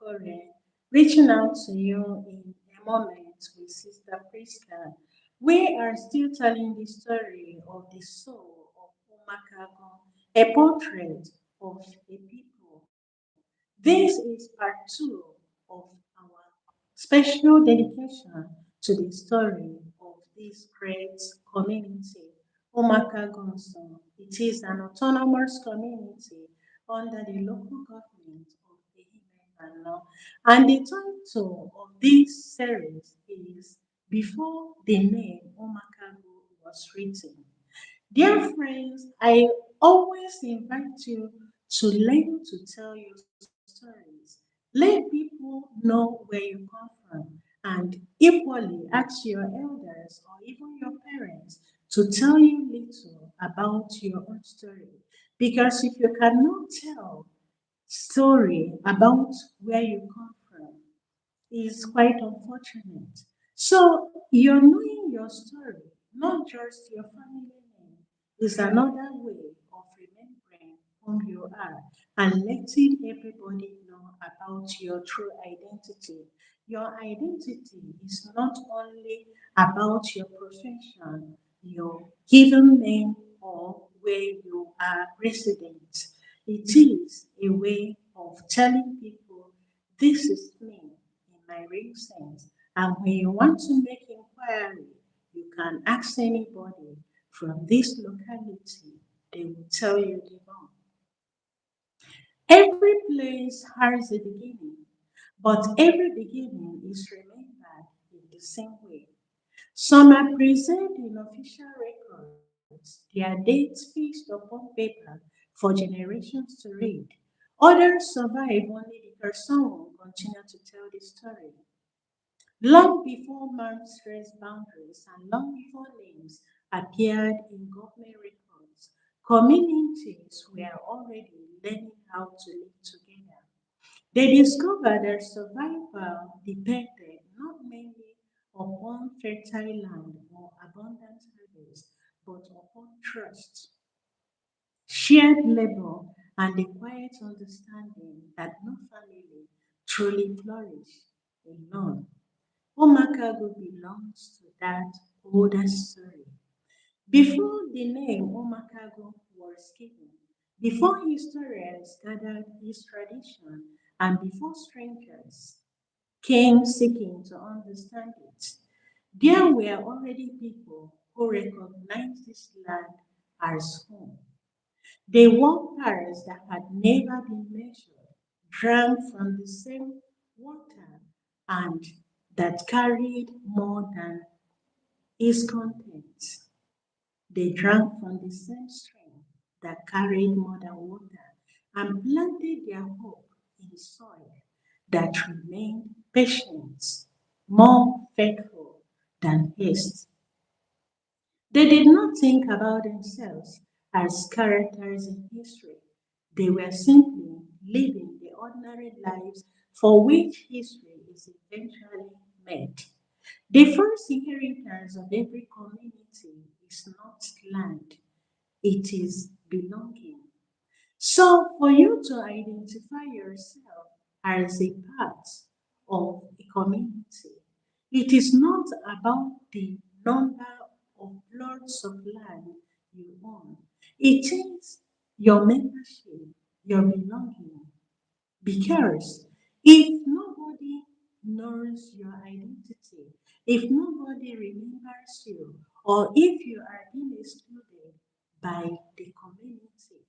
Nwokorie, reaching out to you in a moment with Sister Prisca. We are still telling the story of the soul of Umakago, a portrait of a people. This is part two of our special dedication to the story of this great community, Umakagu Nsu. It is an autonomous community under the local government of Ehime. And the title of this series is Before the Name Umakagu Was Written. Dear friends, I always invite you to learn to tell your stories. Let people know where you come from, and equally ask your elders or even your parents to tell you little about your own story. Because if you cannot tell story about where you come from, is quite unfortunate. So you're knowing your story, not just your family name, is another way of remembering whom you are and letting everybody know about your true identity. Your identity is not only about your profession, your given name, or where you are resident. It is a way of telling people this is me in my real sense. And when you want to make inquiry, you can ask anybody from this locality, they will tell you the wrong. Every place has a beginning, but every beginning is remembered in the same way. Some are preserved in official records, their dates fixed upon paper for generations to read. Others survive only because someone continued to tell the story. Long before maps traced boundaries and long before names appeared in government records, communities were already learning how to live together. They discovered that survival depended not mainly upon fertile land or abundant harvest, but upon trust, shared labor, and the quiet understanding that no family truly flourished alone. Omakago belongs to that older story. Before the name Omakago was given, before historians gathered his tradition, and before strangers came seeking to understand it, there were already people who recognized this land as home. They walked paths that had never been measured, drank from the same water, and that carried more than its contents. They drank from the same stream that carried more than water and planted their hope in soil that remained patient, more faithful than haste. They did not think about themselves as characters in history. They were simply living the ordinary lives for which history is eventually made. The first inheritance of every community is not land, it is belonging. So, for you to identify yourself as a part of a community, it is not about the number of plots of land you own. It is your membership, your belonging. Because if nobody knows your identity, if nobody remembers you, or if you are being excluded by the community,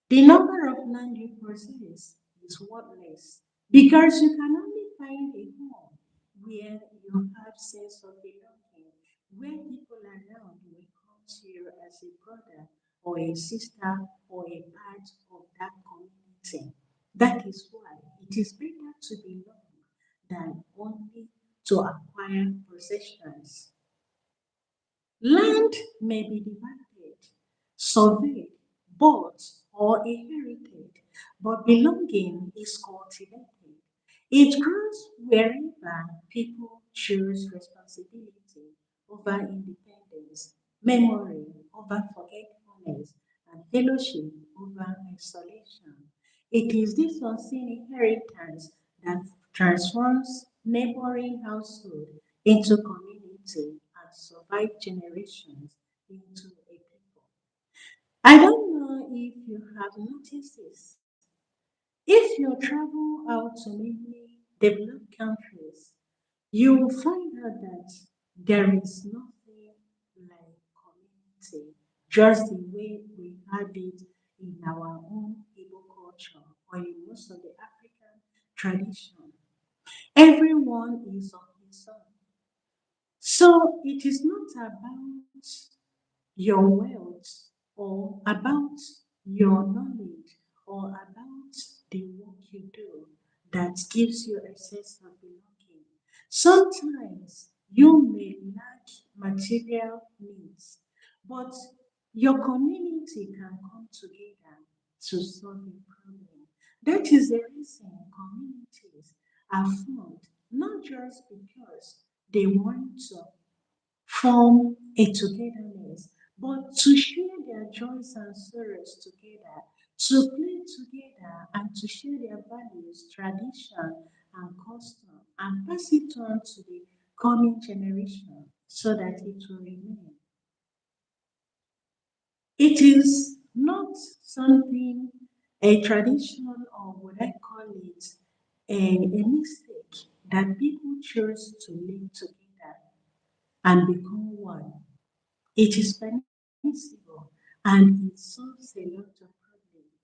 the number of land you possess is worthless because you can only find a home where you have sense of belonging, where people around will come to you as a brother or a sister or a part of that community. That is why it is better to belong than only to acquire possessions. Land may be divided, surveyed, bought, or inherited, but belonging is cultivated. It grows wherever people choose responsibility over independence, memory over forgetfulness, and fellowship over isolation. It is this unseen inheritance that transforms neighboring household into community and survive generations into a people. I don't know if you have noticed this. If you travel out to many developed countries, you will find out that there is nothing like community, just the way we have it in our own Igbo culture or in most of the African tradition. Everyone is on his own. So it is not about your wealth or about your knowledge or about the work you do that gives you a sense of belonging. Sometimes you may lack material needs, but your community can come together to solve a problem. That is the reason communities are formed, not just because they want to form a togetherness, but to share their joys and sorrows together, to play together, and to share their values, tradition, and custom, and pass it on to the coming generation so that it will remain. It is not something, a tradition, or would I call it a mistake that people choose to live together and become one. It is permissible and it solves a lot of problems.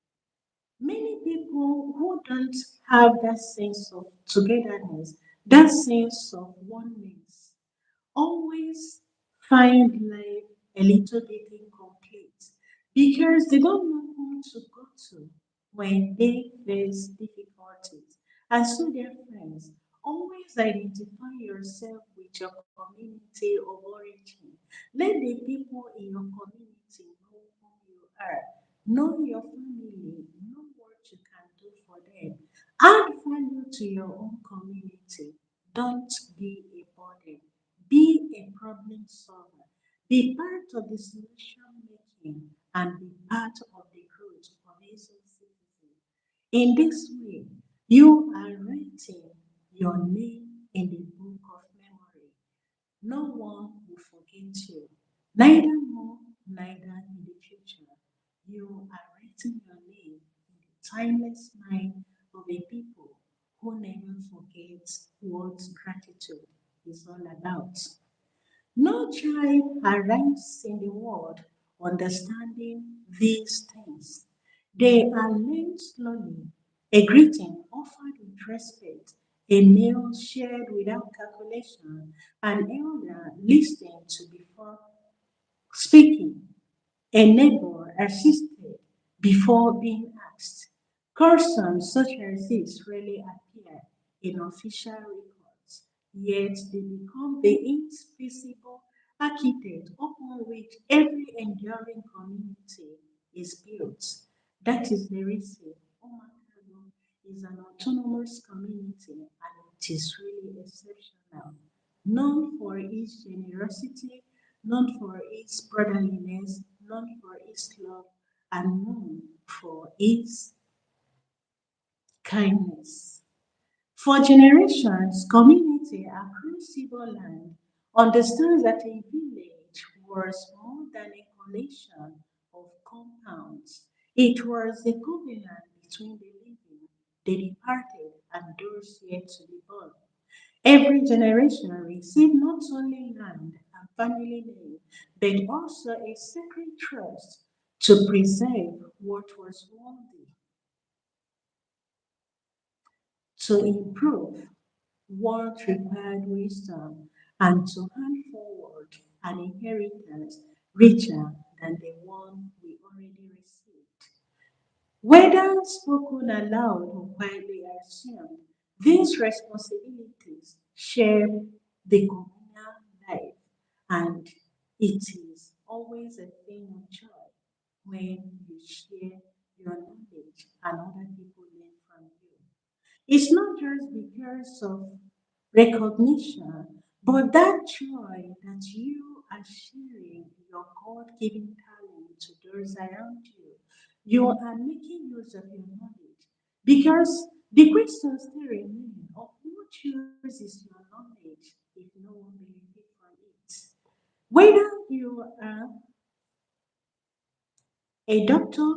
Many people who don't have that sense of togetherness, that sense of oneness, always find life a little bit incomplete because they don't know who to go to when they face difficulties. And so, dear friends, always identify yourself with your community of origin. Let the people in your community know who you are. Know your family, know what you can do for them. Add value to your own community. Don't be a burden. Be a problem solver. Be part of the solution making and be part of the growth of his own citizens. In this way, you are writing your name in the book of memory. No one will forget you, neither more, neither in the future. You are writing your name in the timeless mind of a people who never forgets what gratitude is all about. No child arrives in the world understanding these things. They are learned slowly. A greeting offered with respect, a meal shared without calculation, an elder listening to before speaking, a neighbor assisted before being asked. Customs such as this rarely appear in official records, yet they become the invisible architect upon which every enduring community is built. That is the reason Omakago is an autonomous community and it is really exceptional. Known for its generosity, known for its brotherliness, known for its love, and known for its kindness. For generations, community across Igbo land understands that a village was more than a collection of compounds. It was a covenant between the living, the departed, and those yet to be born. Every generation received not only land and family name, but also a sacred trust to preserve what was worthy, to improve what required wisdom, and to hand forward an inheritance richer than the one we already received. Whether spoken aloud or quietly assumed, these responsibilities shape the communal life, and it is always a thing of joy when you share your knowledge and other people learn from you. It's not just because of recognition, but that joy that you are sharing your God given talent to those around you. You are making use of your knowledge because the question still remains, choose is your knowledge if no one benefits from it? Whether you are a doctor,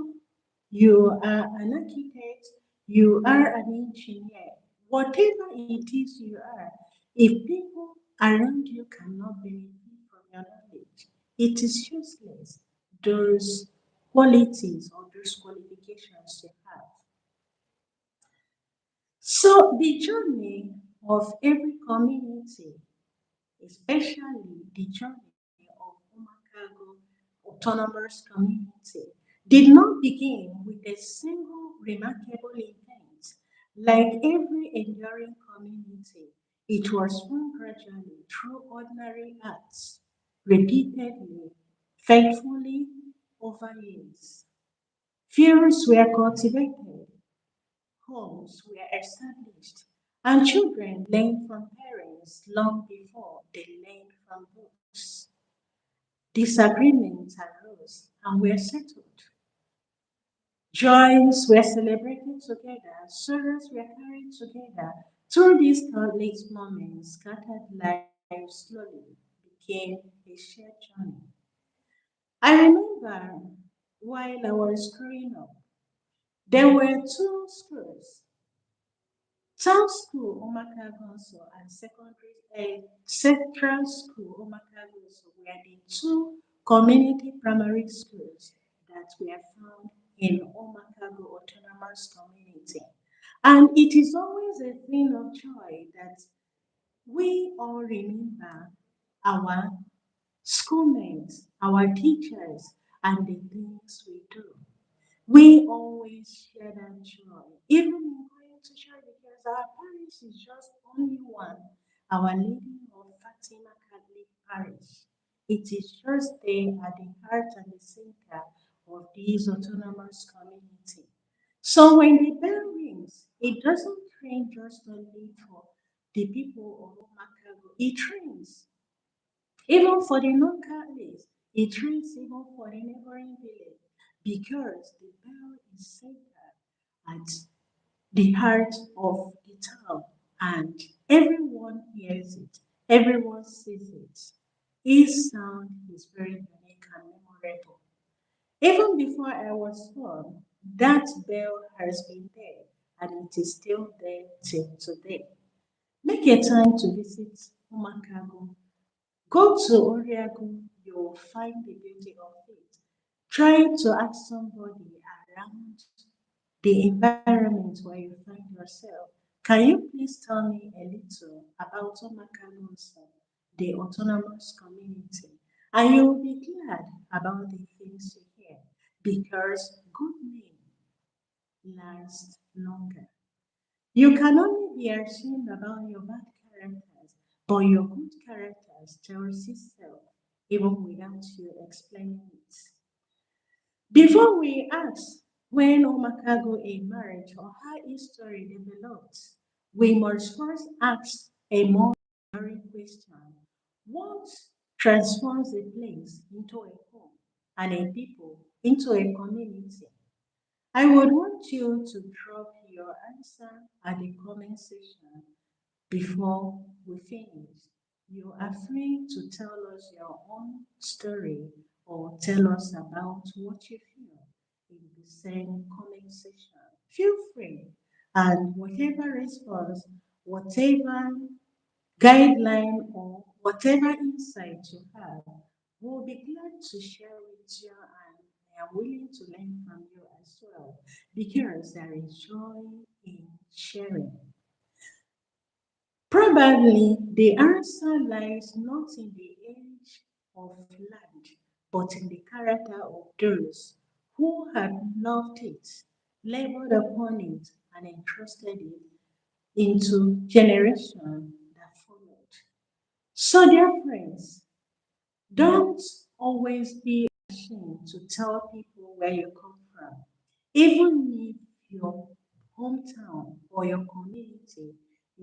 you are an architect, you are an engineer, whatever it is you are, if people around you cannot benefit from your knowledge, it is useless. Those qualities or those qualifications you have. So the journey of every community, especially the journey of Umakago Autonomous Community, did not begin with a single remarkable event. Like every enduring community, it was formed gradually through ordinary acts, repeatedly, faithfully over years. Fields were cultivated, homes were established, and children learned from parents long before they learned from books. Disagreements arose and were settled. Joys were celebrated together, sorrows were carried together. Through these countless moments, scattered lives slowly became a shared journey. I remember while I was growing up, there were two schools. Town School, UMUAKAGU Nsu, and Central School, UMUAKAGU Nsu, were the two community primary schools that were found in UMUAKAGU Autonomous Community. And it is always a thing of joy that we all remember our schoolmates, our teachers, and the things we do. We always share that joy, even in going to church because our parish is just only one, Our Lady of Fatima Catholic Parish. It is just there at the heart and the center of this autonomous community. So when the bell rings, it doesn't ring just only for the people of Makago, it rings even for the non-Catholics, it rings even for the neighboring village because the bell is centered at the heart of the town and everyone hears it, everyone sees it. Its sound is very unique and memorable. Even before I was born, that bell has been there and it is still there till today. Make a time to visit Umakago. Go to Oriagu, you will find the beauty of it. Try to ask somebody around the environment where you find yourself. Can you please tell me a little about Omakalusa, the autonomous community? And you will be glad about the things you hear because good name lasts longer. You can only be ashamed about your bad characters, but your good characters tells itself even without you explaining it. Before we ask when Omakago emerged or how his story developed, we must first ask a more enduring question. What transforms a place into a home and a people into a community? I would want you to drop your answer at the comment section before we finish. You are free to tell us your own story or tell us about what you feel in the same comment section. Feel free, and whatever response, whatever guideline, or whatever insight you have, we'll be glad to share with you, and I am willing to learn from you as well because there is joy in sharing. Probably the answer lies not in the age of land, but in the character of those who had loved it, labored upon it, and entrusted it into generations that followed. So, dear friends, don't always be ashamed to tell people where you come from. Even if your hometown or your community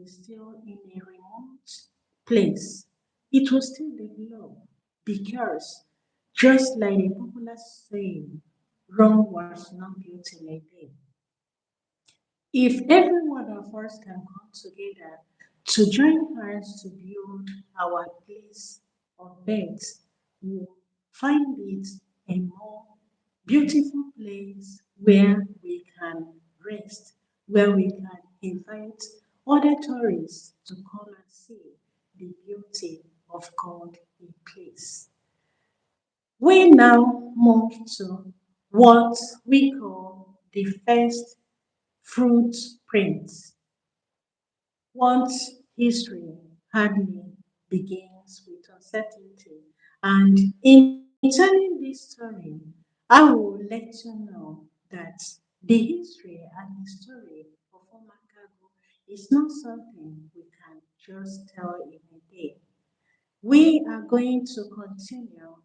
is still in a remote place, it will still develop because just like a popular saying, Rome was not built in a day. If every one of us can come together to join hands to build our place of birth, we'll find it a more beautiful place where we can rest, where we can invite other tourists to come and see the beauty of God in place. We now move to what we call the first fruit prints. Once history hardly begins with uncertainty, and in telling this story, I will let you know that the history and the story of Omakago is not something we can just tell in a day. We are going to continue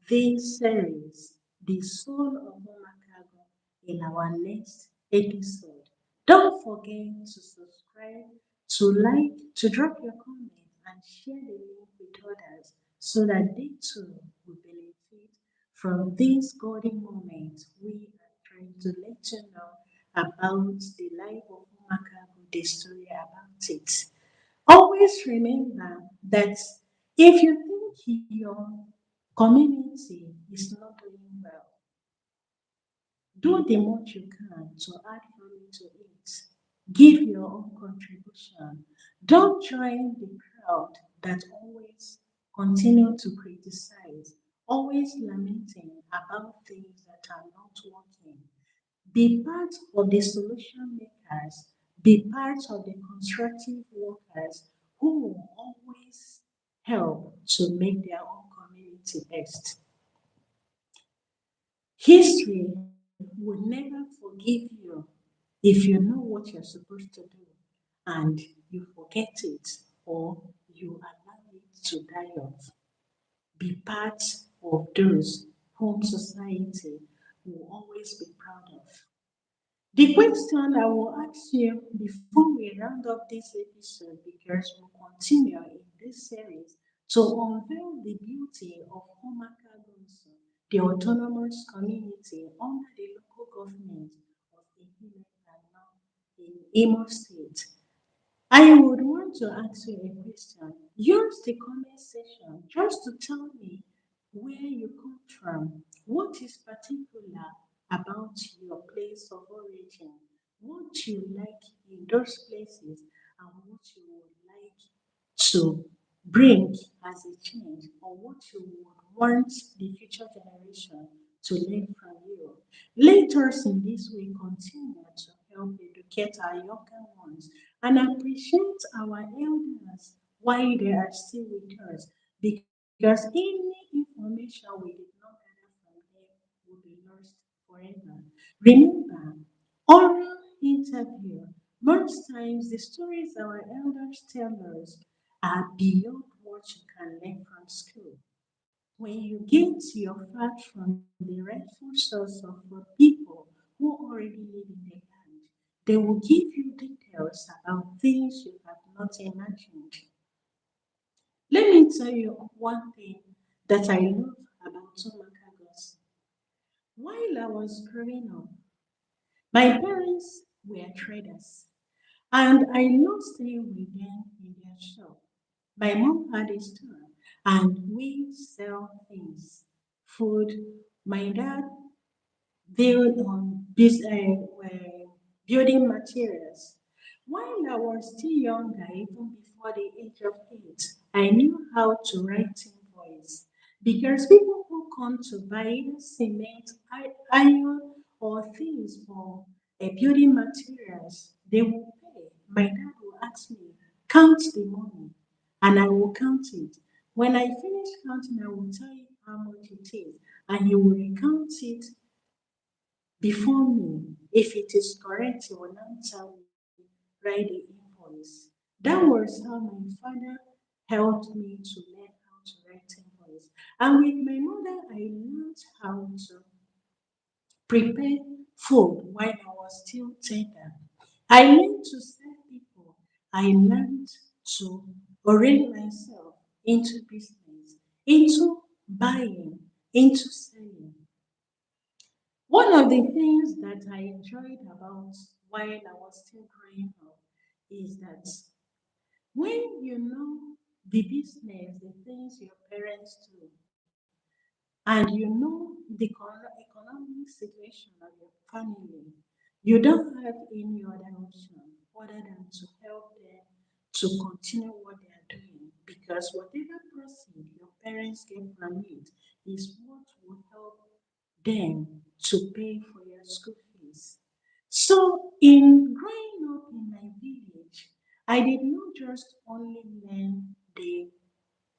this series, The Soul of UMUAKAGU, in our next episode. Don't forget to subscribe, to like, to drop your comment, and share the link with others so that they too will benefit from this golden moment. We are trying to let you know about the life of UMUAKAGU, the story about it. Always remember that if you think your community is not doing well, do the much you can to add value to it. Give your own contribution. Don't join the crowd that always continue to criticize, always lamenting about things that are not working. Be part of the solution makers, be part of the constructive workers who will always help to make their own community best. History will never forgive you if you know what you're supposed to do and you forget it or you allow it to die off. Be part of those whom society will always be proud of. The question I will ask you before we round up this episode, because we'll continue in this series to unveil the beauty of Omakagu Nsu, the autonomous community under the local government of Ehime in Imo State. I would want to ask you a question. Use the comment section just to tell me where you come from, what is particular about your place of origin, what you like in those places, and what you would like to bring as a change, or what you would want the future generation to learn from you. Let us in this way continue to help educate our younger ones and appreciate our elders while they are still with us, because any information we did not gather from them will be lost forever. Remember, oral interview. Most times, the stories our elders tell us are beyond what you can learn from school. When you get your facts from the rightful source of the people who already live in the land, they will give you details about things you have not imagined. Let me tell you one thing that I love about Tomakagos. While I was growing up, my parents were traders, and I loved staying with them in their shop. My mom had a store, and we sell things, food. My dad build on building materials. While I was still younger, even before the age of 8, I knew how to write invoice, because people who come to buy cement, iron, or things for building materials, they will pay. My dad will ask me, count the money, and I will count it. When I finish counting, I will tell you how much it is, and he will recount it before me. If it is correct, he will now tell me, write the invoice. That was how my father helped me to learn how to write invoice. And with my mother, I learned how to prepare food while I was still tender. I learned to serve people. I learned to orient myself into business, into buying, into selling. One of the things that I enjoyed about while I was still growing up is that When you know the business, the things your parents do, and you know the economic situation of your family, you don't have any other option other than to help them to continue what they are doing, because whatever proceed your parents get from it is what will help them to pay for your school fees. So, in growing up in my village, I did not just only learn the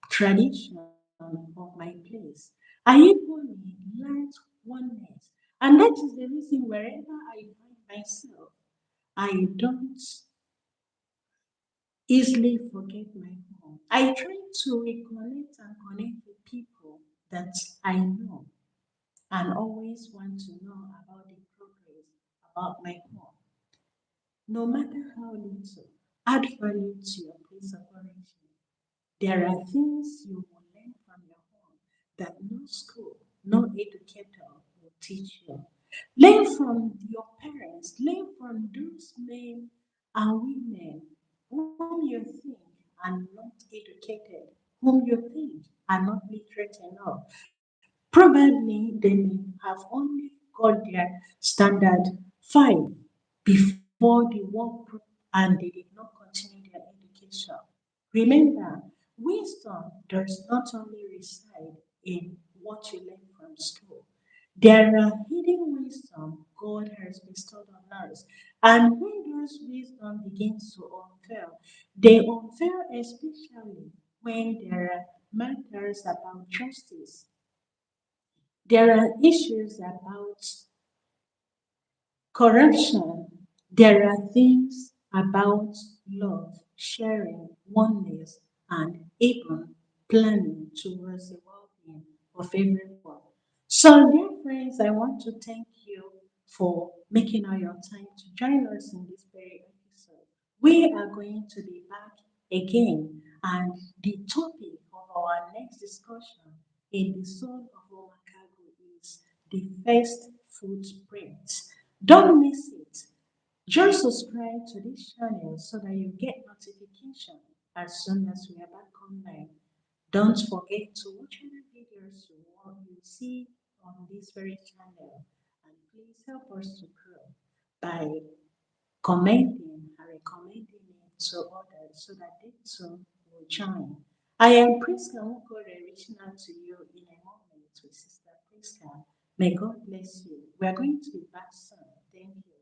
tradition of my place. I equally learned oneness. And that is the reason wherever I find myself, I don't easily forget my home. I try to reconnect and connect with people that I know and always want to know about the progress about my home. No matter how little, add value to your place of origin. There are things you will learn from your home that no school, no educator will teach you. Learn from your parents, learn from those men and women whom you think are not educated, whom you think are not literate enough. Probably they may have only got their standard 5 before the and they did not continue their education. Remember, wisdom does not only reside in what you learn from school. There are hidden wisdom God has bestowed on us. And when those wisdom begins to unfurl, they unfurl especially when there are matters about justice. There are issues about correction. There are things about love, sharing, oneness, and even planning towards the well-being of everyone. So, dear friends, I want to thank you for making all your time to join us in this very episode. We are going to be back again, and the topic of our next discussion in the Soul of UMUAKAGU is the first footprint. Don't miss it. Just subscribe to this channel so that you get notification as soon as we are back online. Don't forget to watch other videos you see on this very channel, and please help us to grow by commenting and recommending it to others so that they too will join. I am Prisca Nwokorie, reaching out to you in a moment with Sister Prisca. May God bless you. We are going to be back soon. Thank you.